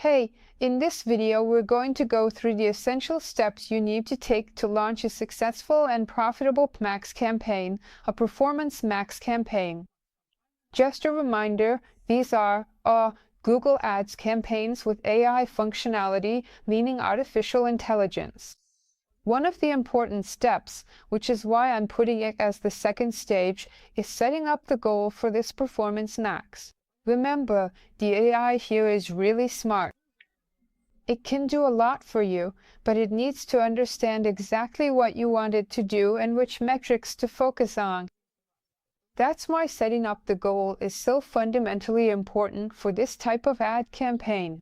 Hey, in this video we're going to go through the essential steps you need to take to launch a successful and profitable Max campaign, a performance Max campaign. Just a reminder, these are Google Ads campaigns with AI functionality, meaning artificial intelligence. One of the important steps, which is why I'm putting it as the second stage, is setting up the goal for this performance Max. Remember, the AI here is really smart. It can do a lot for you, but it needs to understand exactly what you want it to do and which metrics to focus on. That's why setting up the goal is so fundamentally important for this type of ad campaign.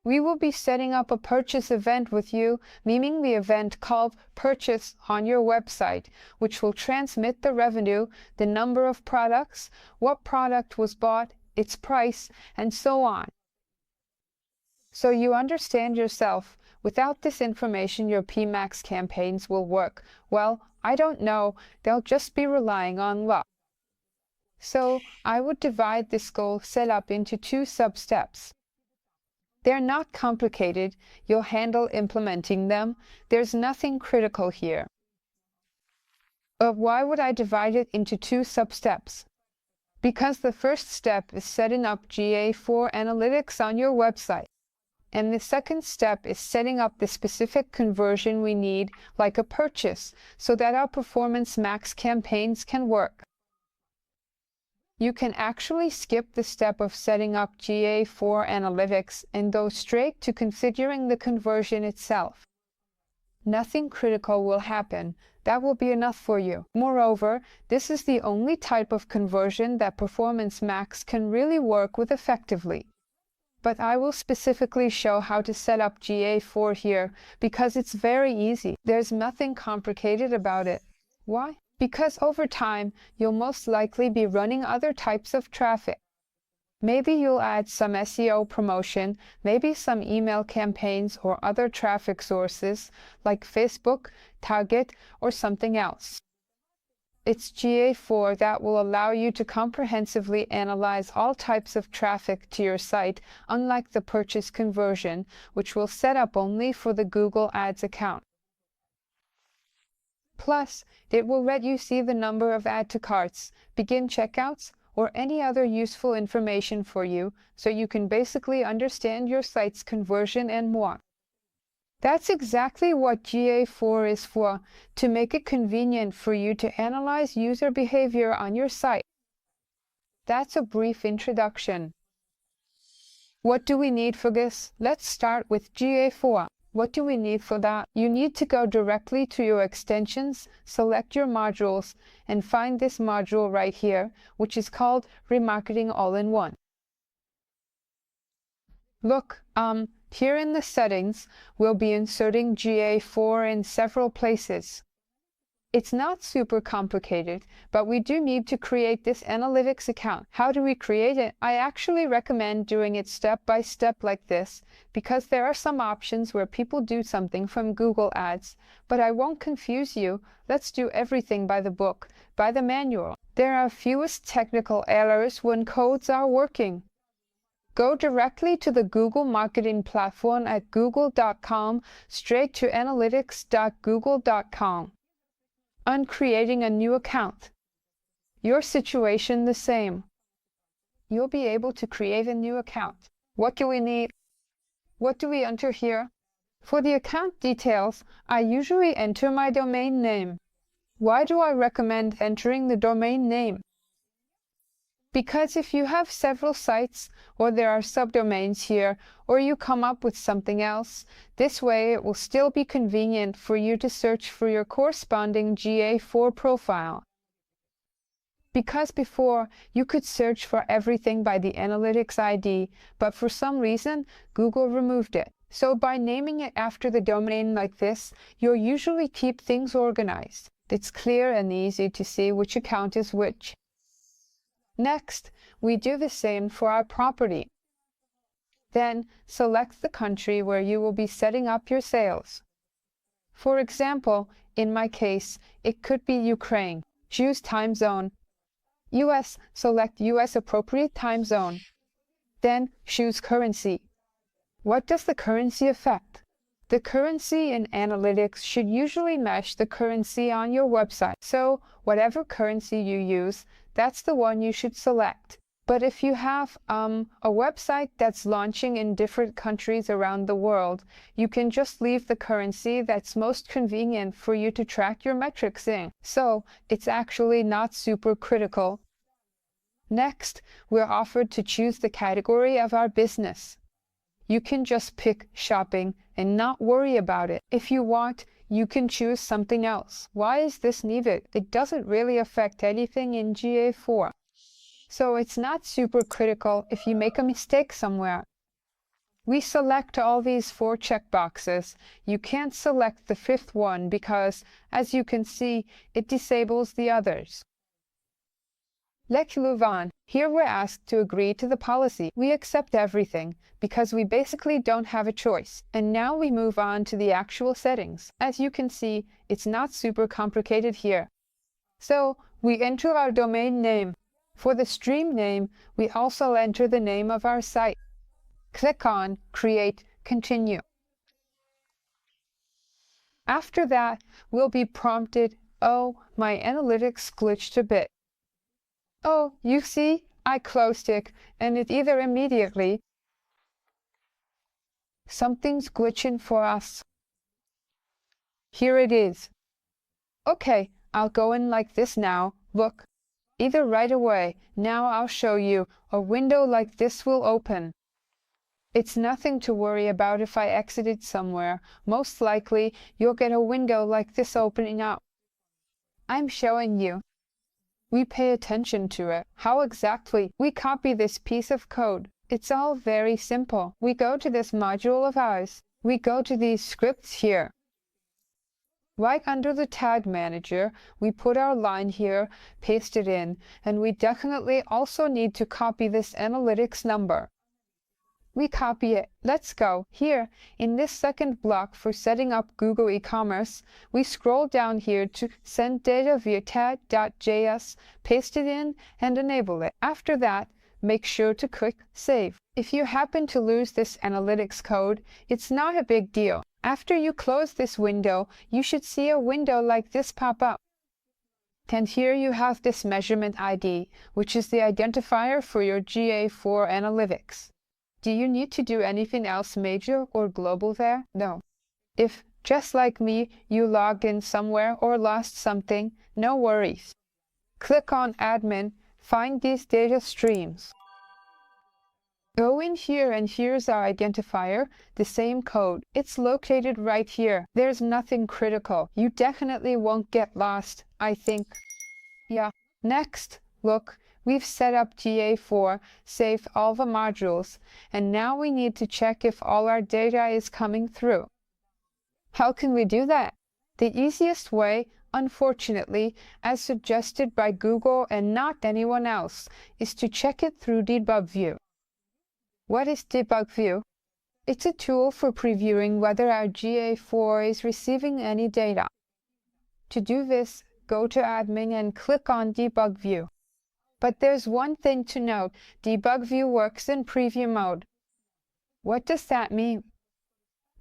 We will be setting up a purchase event with you, meaning the event called Purchase on your website, which will transmit the revenue, the number of products, what product was bought, its price, and so on. So you understand yourself, without this information your PMax campaigns will work. Well, I don't know, they'll just be relying on luck. So I would divide this goal setup into two sub-steps. They're not complicated, you'll handle implementing them, there's nothing critical here. Why would I divide it into two sub-steps? Because the first step is setting up GA4 analytics on your website. And the second step is setting up the specific conversion we need, like a purchase, so that our Performance Max campaigns can work. You can actually skip the step of setting up GA4 analytics and go straight to configuring the conversion itself. Nothing critical will happen. That will be enough for you. Moreover, this is the only type of conversion that Performance Max can really work with effectively. But I will specifically show how to set up GA4 here, because it's very easy. There's nothing complicated about it. Why? Because over time, you'll most likely be running other types of traffic. Maybe you'll add some SEO promotion, maybe some email campaigns or other traffic sources, like Facebook, Target, or something else. It's GA4 that will allow you to comprehensively analyze all types of traffic to your site, unlike the purchase conversion, which will set up only for the Google Ads account. Plus, it will let you see the number of add to carts, begin checkouts, or any other useful information for you, so you can basically understand your site's conversion and more. That's exactly what GA4 is for, to make it convenient for you to analyze user behavior on your site. That's a brief introduction. What do we need for this? Let's start with GA4. What do we need for that? You need to go directly to your extensions, select your modules, and find this module right here, which is called Remarketing All-in-One. Look, here in the settings, we'll be inserting GA4 in several places. It's not super complicated, but we do need to create this analytics account. How do we create it? I actually recommend doing it step by step like this, because there are some options where people do something from Google Ads, but I won't confuse you. Let's do everything by the book, by the manual. There are fewest technical errors when codes are working. Go directly to the Google marketing platform at google.com, straight to analytics.google.com. On creating a new account. Your situation the same. You'll be able to create a new account. What do we need? What do we enter here? For the account details, I usually enter my domain name. Why do I recommend entering the domain name? Because if you have several sites, or there are subdomains here, or you come up with something else, this way it will still be convenient for you to search for your corresponding GA4 profile. Because before, you could search for everything by the Analytics ID, but for some reason, Google removed it. So by naming it after the domain like this, you'll usually keep things organized. It's clear and easy to see which account is which. Next, we do the same for our property. Then, select the country where you will be setting up your sales. For example, in my case, it could be Ukraine. Choose time zone. US, select US appropriate time zone. Then choose currency. What does the currency affect? The currency in analytics should usually match the currency on your website. So whatever currency you use, that's the one you should select. But if you have a website that's launching in different countries around the world, you can just leave the currency that's most convenient for you to track your metrics in. So it's actually not super critical. Next, we're offered to choose the category of our business. You can just pick shopping and not worry about it. If you want, you can choose something else. Why is this needed? It doesn't really affect anything in GA4. So it's not super critical if you make a mistake somewhere. We select all these 4 checkboxes. You can't select the 5th one because, as you can see, it disables the others. Let's move on. Here we're asked to agree to the policy. We accept everything because we basically don't have a choice. And now we move on to the actual settings. As you can see, it's not super complicated here. So we enter our domain name. For the stream name, we also enter the name of our site. Click on Create, Continue. After that, we'll be prompted, "Oh, my analytics glitched a bit." Oh, you see, I closed it, and it either immediately, something's glitching for us. Here it is. Okay, I'll go in like this now. Look, either right away. Now I'll show you. A window like this will open. It's nothing to worry about if I exited somewhere. Most likely, you'll get a window like this opening up. I'm showing you. We pay attention to it. How exactly? We copy this piece of code. It's all very simple. We go to this module of ours. We go to these scripts here. Right under the tag manager, we put our line here, paste it in, and we definitely also need to copy this analytics number. We copy it. Let's go. Here, in this second block for setting up Google eCommerce, we scroll down here to send data via tag.js, paste it in, and enable it. After that, make sure to click Save. If you happen to lose this analytics code, it's not a big deal. After you close this window, you should see a window like this pop up. And here you have this measurement ID, which is the identifier for your GA4 analytics. Do you need to do anything else major or global there? No. If, just like me, you logged in somewhere or lost something, no worries. Click on Admin, find these data streams. Go in here and here's our identifier, the same code. It's located right here. There's nothing critical. You definitely won't get lost, I think. Yeah. Next, look. We've set up GA4, saved all the modules, and now we need to check if all our data is coming through. How can we do that? The easiest way, unfortunately, as suggested by Google and not anyone else, is to check it through Debug View. What is Debug View? It's a tool for previewing whether our GA4 is receiving any data. To do this, go to Admin and click on Debug View. But there's one thing to note, Debug View works in preview mode. What does that mean?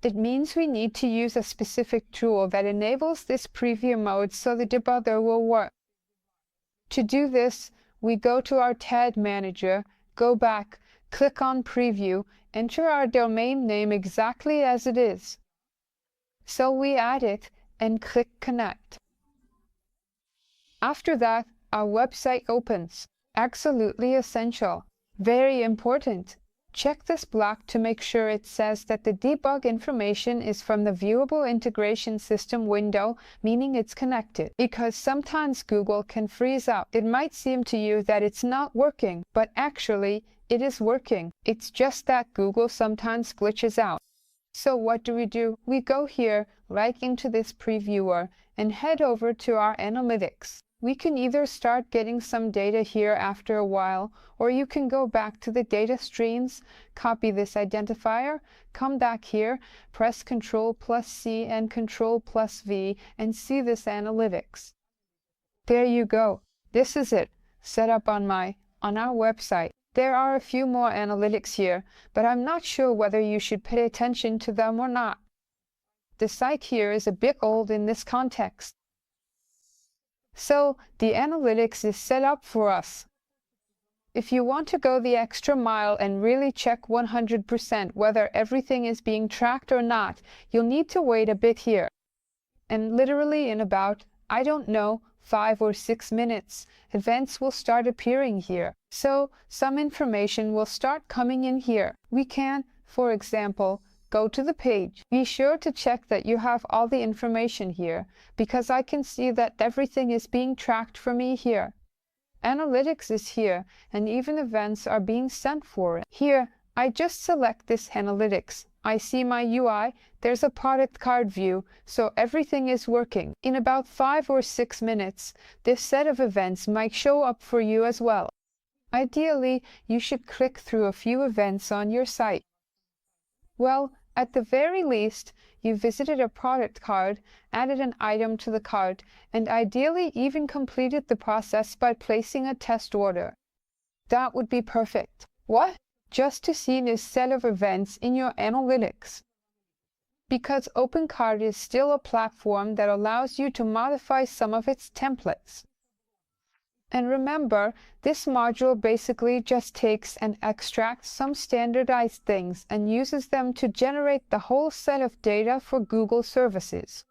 It means we need to use a specific tool that enables this preview mode so the debugger will work. To do this, we go to our tag manager, go back, click on Preview, enter our domain name exactly as it is. So we add it and click Connect. After that, our website opens. Absolutely essential. Very important. Check this block to make sure it says that the debug information is from the Viewable Integration System window, meaning it's connected. Because sometimes Google can freeze up. It might seem to you that it's not working, but actually, it is working. It's just that Google sometimes glitches out. So what do? We go here, right into this previewer, and head over to our analytics. We can either start getting some data here after a while, or you can go back to the data streams, copy this identifier, come back here, press Ctrl+C and Ctrl+V, and see this analytics. There you go. This is it, set up on our website. There are a few more analytics here, but I'm not sure whether you should pay attention to them or not. The site here is a bit old in this context. So the analytics is set up for us. If you want to go the extra mile and really check 100% whether everything is being tracked or not, you'll need to wait a bit here. And literally in about, I don't know, 5 or 6 minutes, events will start appearing here. So some information will start coming in here. We can, for example, go to the page. Be sure to check that you have all the information here, because I can see that everything is being tracked for me here. Analytics is here, and even events are being sent for it. Here, I just select this analytics. I see my UI, there's a product card view, so everything is working. In about 5 or 6 minutes, this set of events might show up for you as well. Ideally, you should click through a few events on your site. Well, at the very least, you visited a product card, added an item to the cart, and ideally even completed the process by placing a test order. That would be perfect. What? Just to see this set of events in your analytics. Because OpenCart is still a platform that allows you to modify some of its templates. And remember, this module basically just takes and extracts some standardized things and uses them to generate the whole set of data for Google services.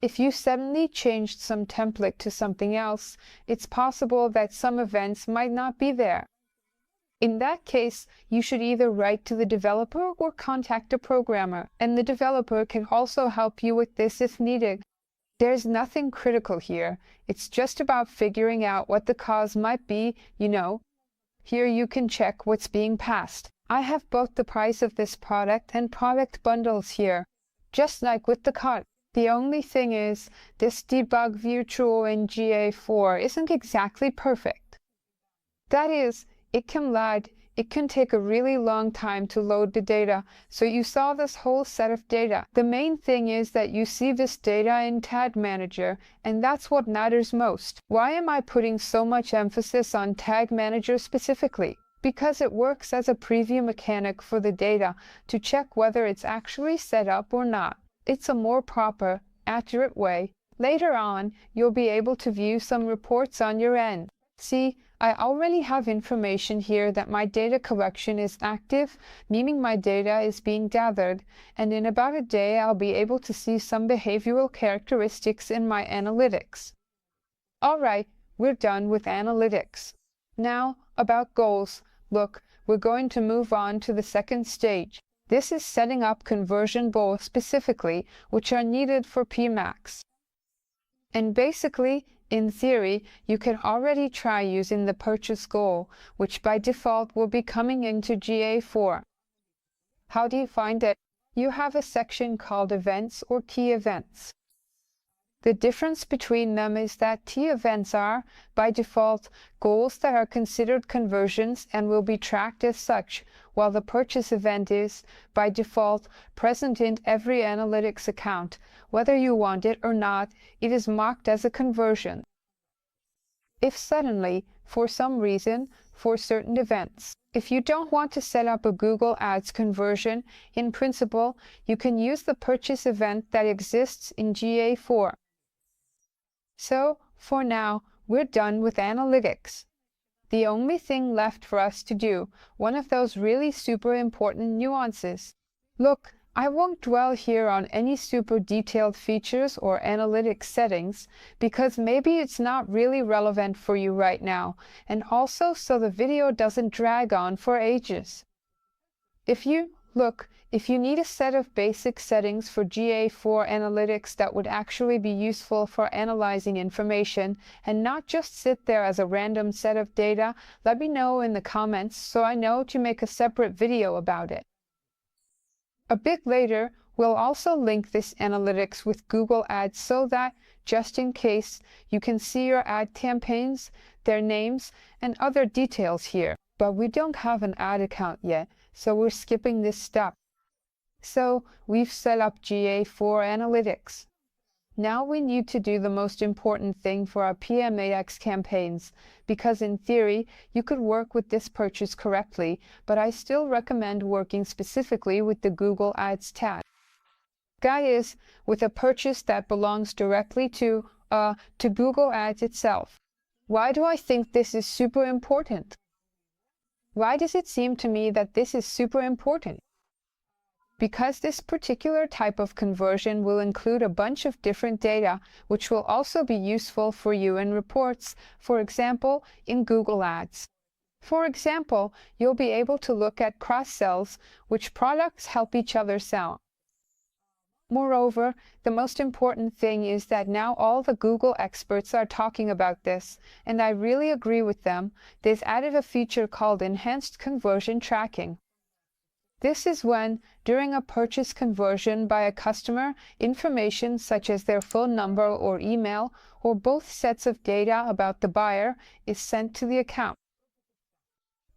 If you suddenly changed some template to something else, it's possible that some events might not be there. In that case, you should either write to the developer or contact a programmer, and the developer can also help you with this if needed. There's nothing critical here. It's just about figuring out what the cause might be, you know. Here you can check what's being passed. I have both the price of this product and product bundles here, just like with the cart. The only thing is, this debug view tool in GA4 isn't exactly perfect. That is, it can lag. It can take a really long time to load the data, so you saw this whole set of data. The main thing is that you see this data in Tag Manager, and that's what matters most. Why am I putting so much emphasis on Tag Manager specifically? Because it works as a preview mechanic for the data to check whether it's actually set up or not. It's a more proper, accurate way. Later on, you'll be able to view some reports on your end. See, I already have information here that my data collection is active, meaning my data is being gathered, and in about a day I'll be able to see some behavioral characteristics in my analytics. Alright, we're done with analytics. Now, about goals. Look, we're going to move on to the second stage. This is setting up conversion goals specifically, which are needed for PMax. And basically, in theory, you can already try using the purchase goal, which by default will be coming into GA4. How do you find it? You have a section called Events or Key Events. The difference between them is that key events are, by default, goals that are considered conversions and will be tracked as such, while the purchase event is, by default, present in every analytics account. Whether you want it or not, it is marked as a conversion. If suddenly, for some reason, for certain events. If you don't want to set up a Google Ads conversion, in principle, you can use the purchase event that exists in GA4. So, for now, we're done with analytics. The only thing left for us to do, one of those really super important nuances. Look, I won't dwell here on any super detailed features or analytics settings, because maybe it's not really relevant for you right now, and also so the video doesn't drag on for ages. If you need a set of basic settings for GA4 analytics that would actually be useful for analyzing information and not just sit there as a random set of data, let me know in the comments so I know to make a separate video about it. A bit later, we'll also link this analytics with Google Ads so that, just in case, you can see your ad campaigns, their names, and other details here. But we don't have an ad account yet, so we're skipping this step. So, we've set up GA4 Analytics. Now we need to do the most important thing for our PMAX campaigns, because in theory, you could work with this purchase correctly, but I still recommend working specifically with the Google Ads tag. Guy is with a purchase that belongs directly to Google Ads itself. Why do I think this is super important? Why does it seem to me that this is super important? Because this particular type of conversion will include a bunch of different data, which will also be useful for you in reports, for example, in Google Ads. For example, you'll be able to look at cross-sells, which products help each other sell. Moreover, the most important thing is that now all the Google experts are talking about this, and I really agree with them. They've added a feature called Enhanced Conversion Tracking. This is when, during a purchase conversion by a customer, information such as their phone number or email, or both sets of data about the buyer, is sent to the account.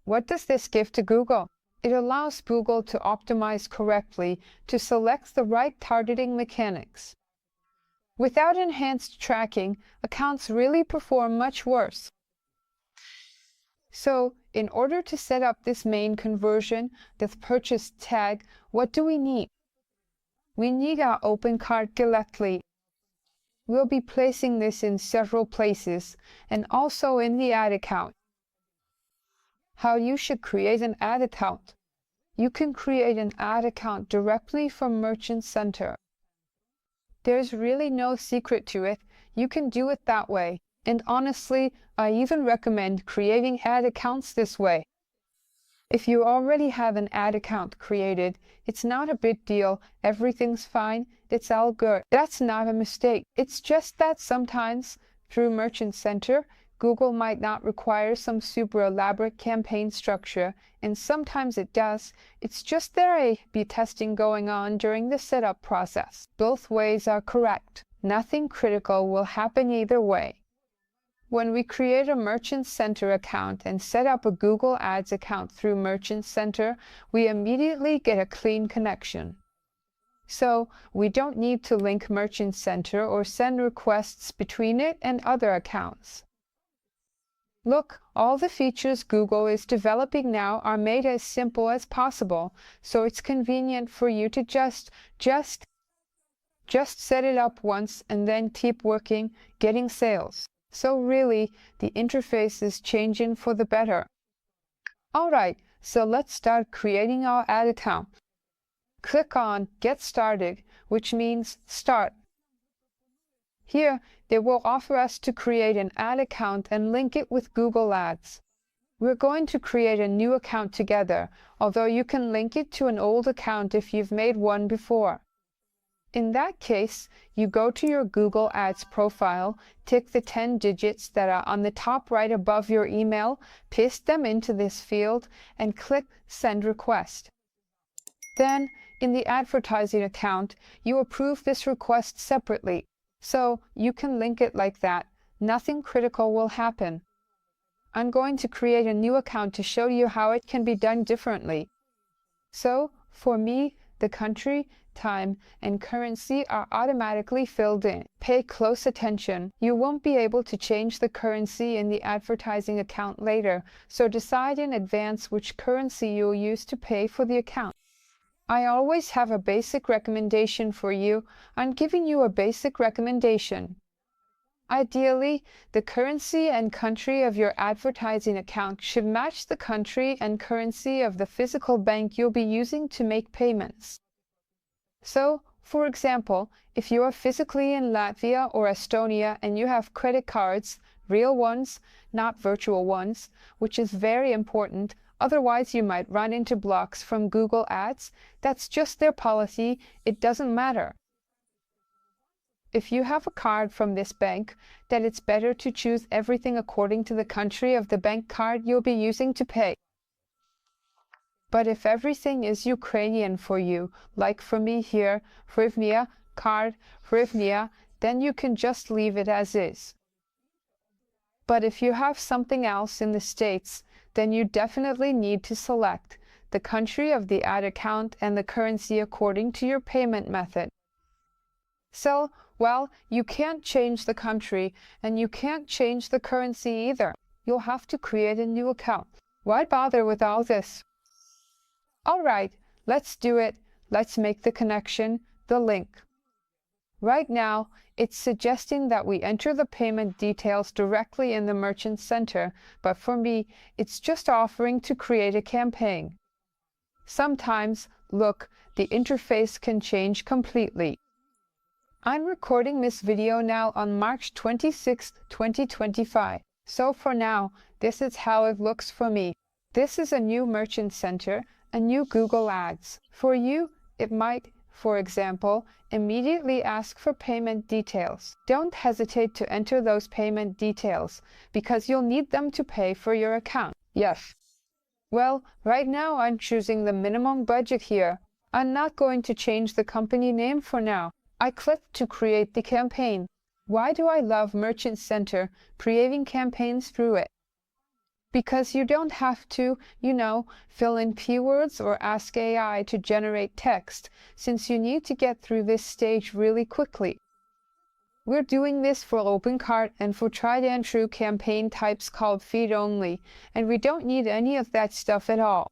What does this give to Google? It allows Google to optimize correctly to select the right targeting mechanics. Without enhanced tracking, accounts really perform much worse. So, in order to set up this main conversion, the purchase tag, what do we need? We need our OpenCart directly. We'll be placing this in several places, and also in the ad account. How you should create an ad account. You can create an ad account directly from Merchant Center. There's really no secret to it. You can do it that way. And honestly, I even recommend creating ad accounts this way. If you already have an ad account created, it's not a big deal, everything's fine, it's all good. That's not a mistake. It's just that sometimes, through Merchant Center, Google might not require some super elaborate campaign structure, and sometimes it does. It's just there may be testing going on during the setup process. Both ways are correct. Nothing critical will happen either way. When we create a Merchant Center account and set up a Google Ads account through Merchant Center, we immediately get a clean connection. So, we don't need to link Merchant Center or send requests between it and other accounts. Look, all the features Google is developing now are made as simple as possible, so it's convenient for you to just set it up once and then keep working, getting sales. So really, the interface is changing for the better. Alright, so let's start creating our ad account. Click on Get Started, which means Start. Here, they will offer us to create an ad account and link it with Google Ads. We're going to create a new account together, although you can link it to an old account if you've made one before. In that case, you go to your Google Ads profile, tick the 10 digits that are on the top right above your email, paste them into this field, and click Send Request. Then, in the advertising account, you approve this request separately, so you can link it like that. Nothing critical will happen. I'm going to create a new account to show you how it can be done differently. So, for me, the country, time, and currency are automatically filled in. Pay close attention. You won't be able to change the currency in the advertising account later, so decide in advance which currency you'll use to pay for the account. I always have a basic recommendation for you. I'm giving you a basic recommendation. Ideally, the currency and country of your advertising account should match the country and currency of the physical bank you'll be using to make payments. So, for example, if you are physically in Latvia or Estonia and you have credit cards, real ones, not virtual ones, which is very important, otherwise you might run into blocks from Google Ads, that's just their policy, it doesn't matter. If you have a card from this bank, then it's better to choose everything according to the country of the bank card you'll be using to pay. But if everything is Ukrainian for you, like for me here, hryvnia, card, hryvnia, then you can just leave it as is. But if you have something else in the States, then you definitely need to select the country of the ad account and the currency according to your payment method. So, Well, you can't change the country, and you can't change the currency either. You'll have to create a new account. Why bother with all this? All right, let's do it. Let's make the connection, the link. Right now, it's suggesting that we enter the payment details directly in the Merchant Center, but for me, it's just offering to create a campaign. Sometimes, look, the interface can change completely. I'm recording this video now on March 26, 2025. So for now, this is how it looks for me. This is a new Merchant Center, a new Google Ads. For you, it might, for example, immediately ask for payment details. Don't hesitate to enter those payment details, because you'll need them to pay for your account. Yes. Well, right now I'm choosing the minimum budget here. I'm not going to change the company name for now. I clicked to create the campaign. Why do I love Merchant Center, creating campaigns through it? Because you don't have to, fill in keywords or ask AI to generate text, since you need to get through this stage really quickly. We're doing this for OpenCart and for tried and true campaign types called feed only, and we don't need any of that stuff at all.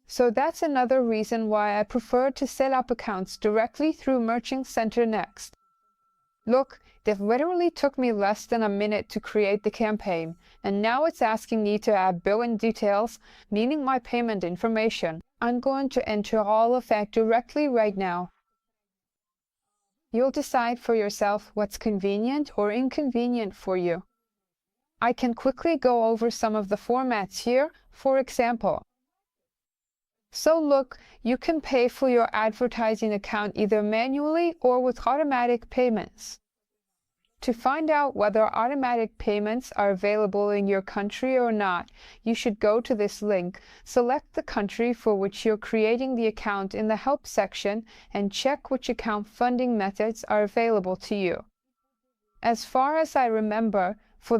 So that's another reason why I prefer to set up accounts directly through Merchant Center next. Look, it literally took me less than a minute to create the campaign, and now it's asking me to add billing details, meaning my payment information. I'm going to enter all of that directly right now. You'll decide for yourself what's convenient or inconvenient for you. I can quickly go over some of the formats here, for example. So look, you can pay for your advertising account either manually or with automatic payments. To find out whether automatic payments are available in your country or not, you should go to this link, select the country for which you're creating the account in the Help section, and check which account funding methods are available to you. As far as I remember, for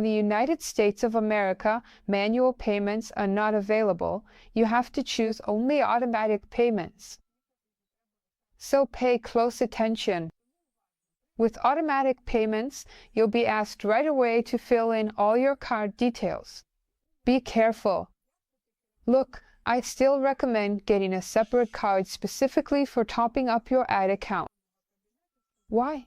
the United States of America, manual payments are not available. You have to choose only automatic payments. So pay close attention. With automatic payments, you'll be asked right away to fill in all your card details. Be careful. Look, I still recommend getting a separate card specifically for topping up your ad account. Why?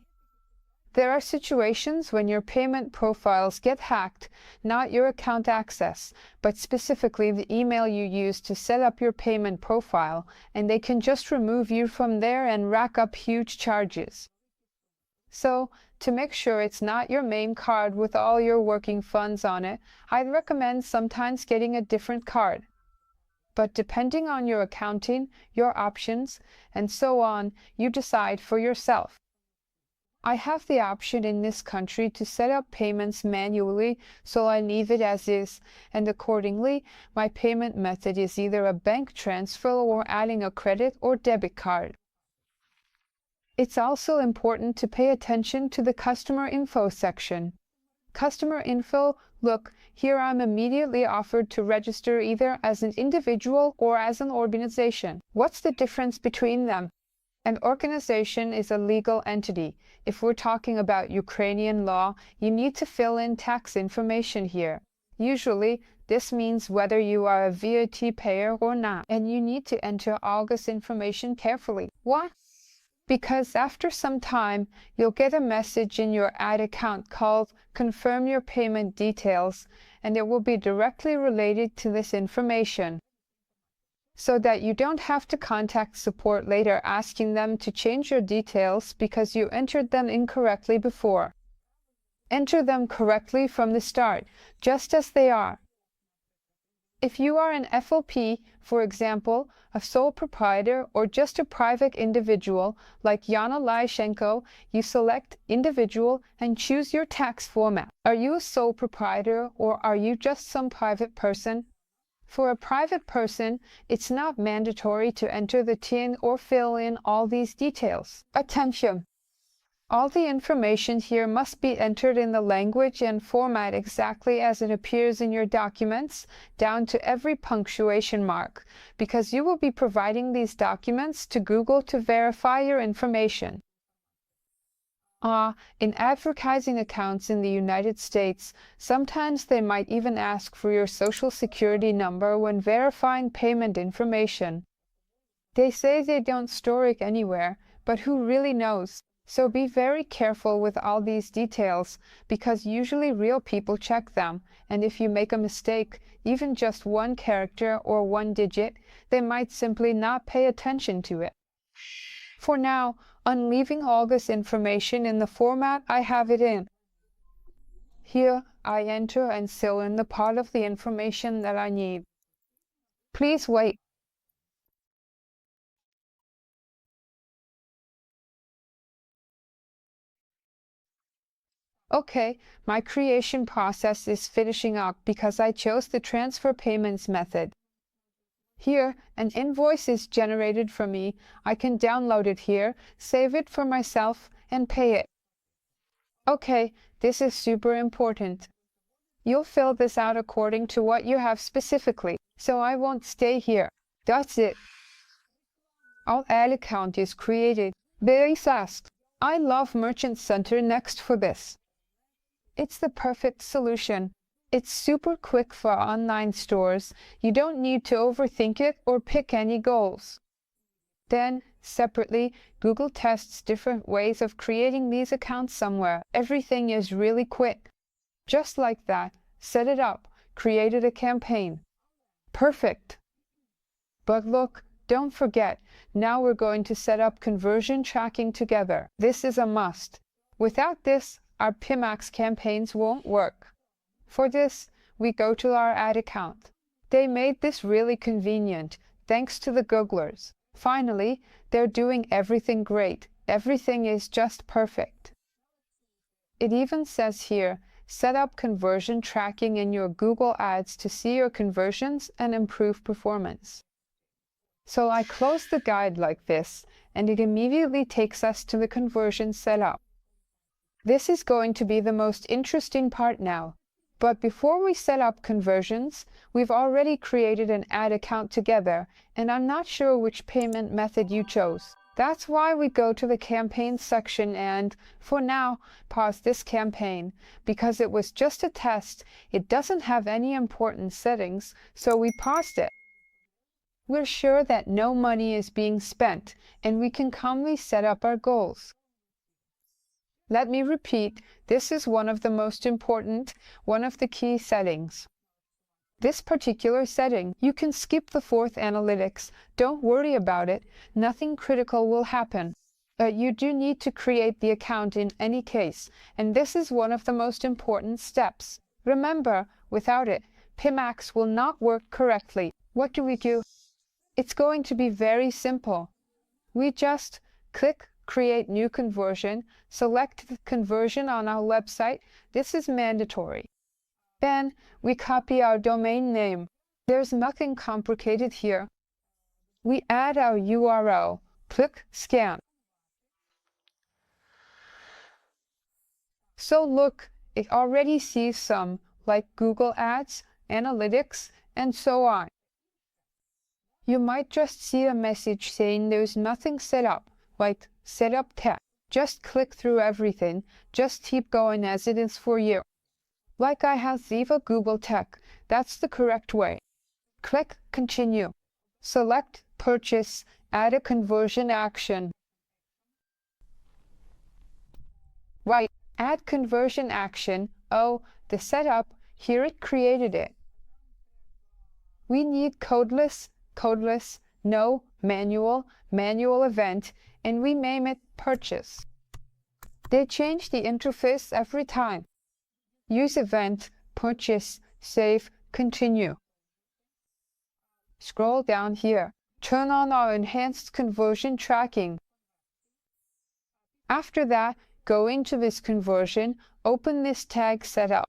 There are situations when your payment profiles get hacked, not your account access, but specifically the email you used to set up your payment profile, and they can just remove you from there and rack up huge charges. So, to make sure it's not your main card with all your working funds on it, I'd recommend sometimes getting a different card. But depending on your accounting, your options, and so on, you decide for yourself. I have the option in this country to set up payments manually, so I leave it as is, and accordingly, my payment method is either a bank transfer or adding a credit or debit card. It's also important to pay attention to the customer info section. Customer info, look, here I'm immediately offered to register either as an individual or as an organization. What's the difference between them? An organization is a legal entity. If we're talking about Ukrainian law, you need to fill in tax information here. Usually, this means whether you are a VAT payer or not, and you need to enter all this information carefully. What? Because after some time, you'll get a message in your ad account called Confirm Your Payment Details, and it will be directly related to this information, so that you don't have to contact support later asking them to change your details because you entered them incorrectly before. Enter them correctly from the start, just as they are. If you are an FLP, for example, a sole proprietor or just a private individual like Yana Lyashenko, you select Individual and choose your tax format. Are you a sole proprietor or are you just some private person? For a private person, it's not mandatory to enter the TIN or fill in all these details. Attention! All the information here must be entered in the language and format exactly as it appears in your documents, down to every punctuation mark, because you will be providing these documents to Google to verify your information. In advertising accounts in the United States, sometimes they might even ask for your social security number when verifying payment information. They say they don't store it anywhere, but who really knows? So be very careful with all these details, because usually real people check them, and if you make a mistake, even just one character or one digit, they might simply not pay attention to it. For now, I'm leaving all this information in the format I have it in. Here, I enter and fill in the part of the information that I need. Please wait. Okay, my creation process is finishing up because I chose the transfer payments method. Here, an invoice is generated for me. I can download it here, save it for myself, and pay it. Okay, this is super important. You'll fill this out according to what you have specifically, so I won't stay here. That's it. Our ad account is created. Very fast. I love Merchant Center next for this. It's the perfect solution. It's super quick for online stores. You don't need to overthink it or pick any goals. Then, separately, Google tests different ways of creating these accounts somewhere. Everything is really quick. Just like that, set it up, created a campaign. Perfect. But look, don't forget, now we're going to set up conversion tracking together. This is a must. Without this, our PMAX campaigns won't work. For this, we go to our ad account. They made this really convenient, thanks to the Googlers. Finally, they're doing everything great. Everything is just perfect. It even says here, set up conversion tracking in your Google Ads to see your conversions and improve performance. So I close the guide like this, and it immediately takes us to the conversion setup. This is going to be the most interesting part now. But before we set up conversions, we've already created an ad account together, and I'm not sure which payment method you chose. That's why we go to the campaign section and, for now, pause this campaign. Because it was just a test, it doesn't have any important settings, so we paused it. We're sure that no money is being spent, and we can calmly set up our goals. Let me repeat, this is one of the most important, one of the key settings. This particular setting, you can skip the fourth analytics. Don't worry about it. Nothing critical will happen. But you do need to create the account in any case, and this is one of the most important steps. Remember, without it, PMAX will not work correctly. What do we do? It's going to be very simple. We just click Create New Conversion, select the conversion on our website. This is mandatory. Then we copy our domain name. There's nothing complicated here. We add our URL. Click Scan. So look, it already sees some, like Google Ads, Analytics, and so on. You might just see a message saying there's nothing set up, like Setup tab. Just click through everything. Just keep going as it is for you. Like I have Ziva googletag. That's the correct way. Click Continue. Select Purchase. Add a conversion action. Right. Add conversion action. Oh, the setup. Here it created it. We need codeless, no, manual event, and we name it Purchase. They change the interface every time. Use event, purchase, save, continue. Scroll down here. Turn on our enhanced conversion tracking. After that, go into this conversion, open this tag setup.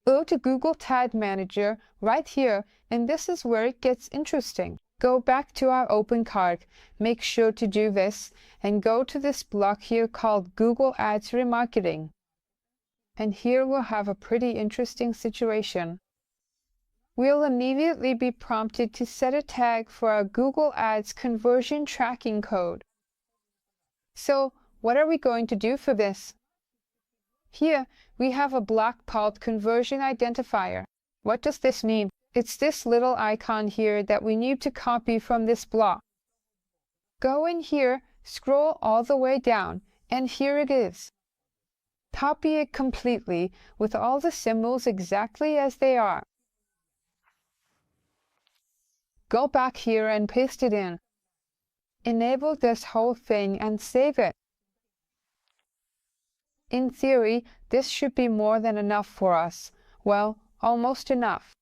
Go to Google Tag Manager right here, and this is where it gets interesting. Go back to our OpenCart, make sure to do this, and go to this block here called Google Ads Remarketing. And here we'll have a pretty interesting situation. We'll immediately be prompted to set a tag for our Google Ads conversion tracking code. So, what are we going to do for this? Here, we have a block called Conversion Identifier. What does this mean? It's this little icon here that we need to copy from this block. Go in here, scroll all the way down, and here it is. Copy it completely with all the symbols exactly as they are. Go back here and paste it in. Enable this whole thing and save it. In theory, this should be more than enough for us. Well, almost enough.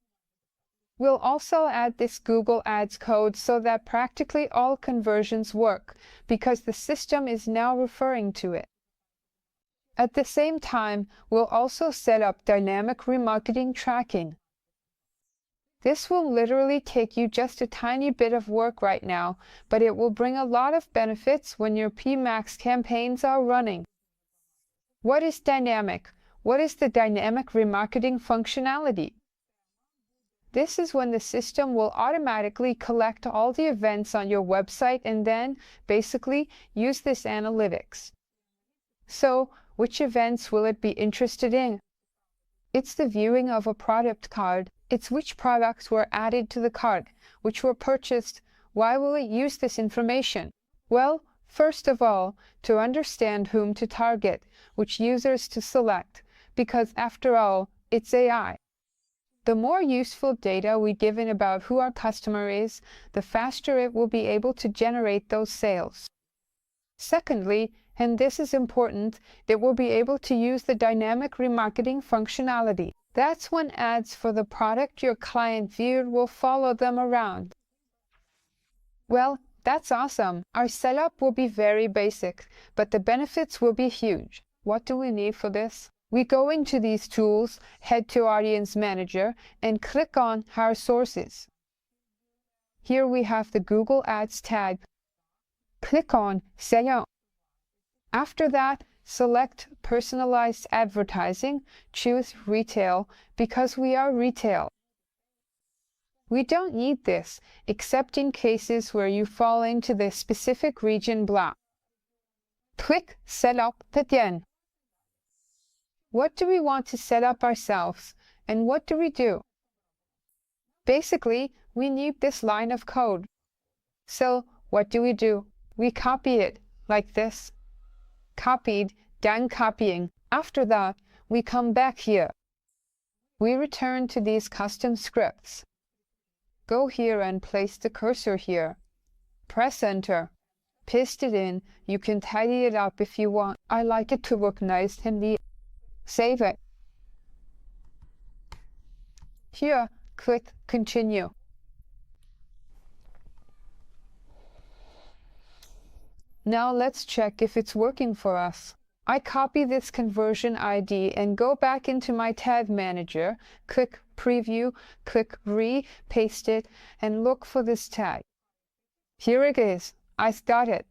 We'll also add this Google Ads code so that practically all conversions work, because the system is now referring to it. At the same time, we'll also set up dynamic remarketing tracking. This will literally take you just a tiny bit of work right now, but it will bring a lot of benefits when your PMax campaigns are running. What is dynamic? What is the dynamic remarketing functionality? This is when the system will automatically collect all the events on your website and then, basically, use this analytics. So, which events will it be interested in? It's the viewing of a product card. It's which products were added to the cart, which were purchased. Why will it use this information? Well, first of all, to understand whom to target, which users to select, because after all, it's AI. The more useful data we give in about who our customer is, the faster it will be able to generate those sales. Secondly, and this is important, it will be able to use the dynamic remarketing functionality. That's when ads for the product your client viewed will follow them around. Well, that's awesome. Our setup will be very basic, but the benefits will be huge. What do we need for this? We go into these tools, head to Audience Manager, and click on Our Sources. Here we have the Google Ads tag. Click on Sayon. After that, select Personalized Advertising, choose Retail, because we are retail. We don't need this, except in cases where you fall into the specific region block. Click Set up again. What do we want to set up ourselves, and what do we do? Basically, we need this line of code. So, what do? We copy it, like this. Copied, done copying. After that, we come back here. We return to these custom scripts. Go here and place the cursor here. Press Enter. Paste it in. You can tidy it up if you want. I like it to look nice and neat. Save it. Here, click Continue. Now let's check if it's working for us. I copy this conversion ID and go back into my tag manager, click Preview, click paste it, and look for this tag. Here it is. I've got it.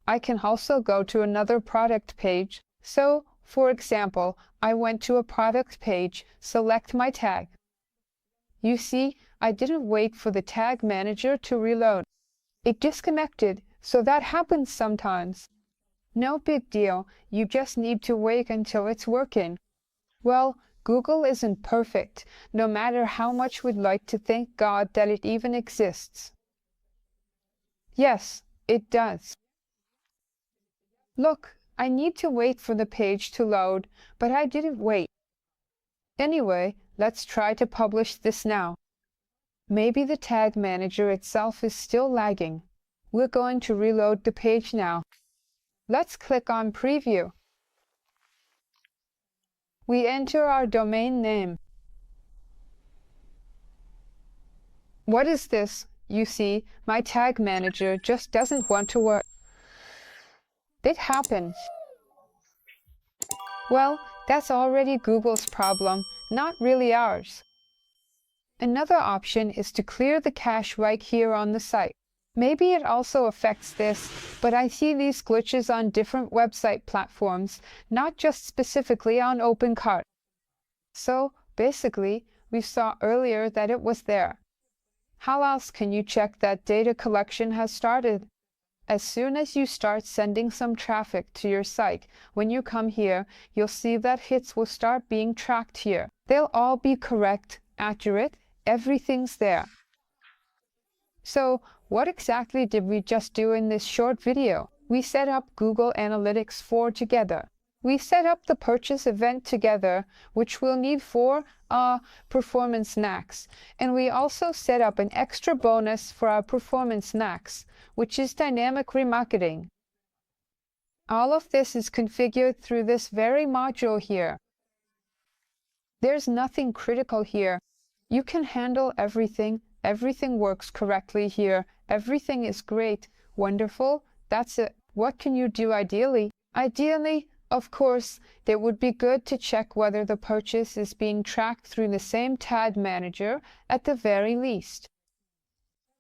I can also go to another product page. So, for example, I went to a product page, select my tag. You see, I didn't wait for the tag manager to reload. It disconnected, so that happens sometimes. No big deal, you just need to wait until it's working. Well, Google isn't perfect, no matter how much we'd like to thank God that it even exists. Yes, it does. Look, I need to wait for the page to load, but I didn't wait. Anyway, let's try to publish this now. Maybe the tag manager itself is still lagging. We're going to reload the page now. Let's click on Preview. We enter our domain name. What is this? You see, my tag manager just doesn't want to work. It happens. Well, that's already Google's problem, not really ours. Another option is to clear the cache right here on the site. Maybe it also affects this, but I see these glitches on different website platforms, not just specifically on OpenCart. So basically, we saw earlier that it was there. How else can you check that data collection has started? As soon as you start sending some traffic to your site, when you come here, you'll see that hits will start being tracked here. They'll all be correct, accurate, everything's there. So what exactly did we just do in this short video? We set up Google Analytics 4 together. We set up the purchase event together, which we'll need for our performance NACs. And we also set up an extra bonus for our performance NACs, which is dynamic remarketing. All of this is configured through this very module here. There's nothing critical here. You can handle everything. Everything works correctly here. Everything is great. Wonderful. That's it. What can you do ideally? Ideally, of course, it would be good to check whether the purchase is being tracked through the same tag manager at the very least.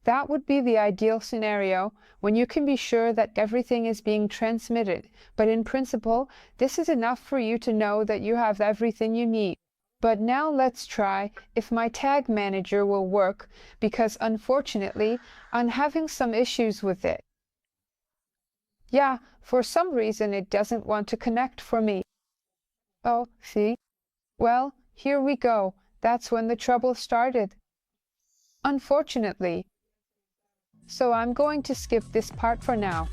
That would be the ideal scenario when you can be sure that everything is being transmitted. But in principle, this is enough for you to know that you have everything you need. But now let's try if my tag manager will work, because unfortunately, I'm having some issues with it. Yeah, for some reason it doesn't want to connect for me. Oh, see? Well, here we go. That's when the trouble started. Unfortunately. So I'm going to skip this part for now.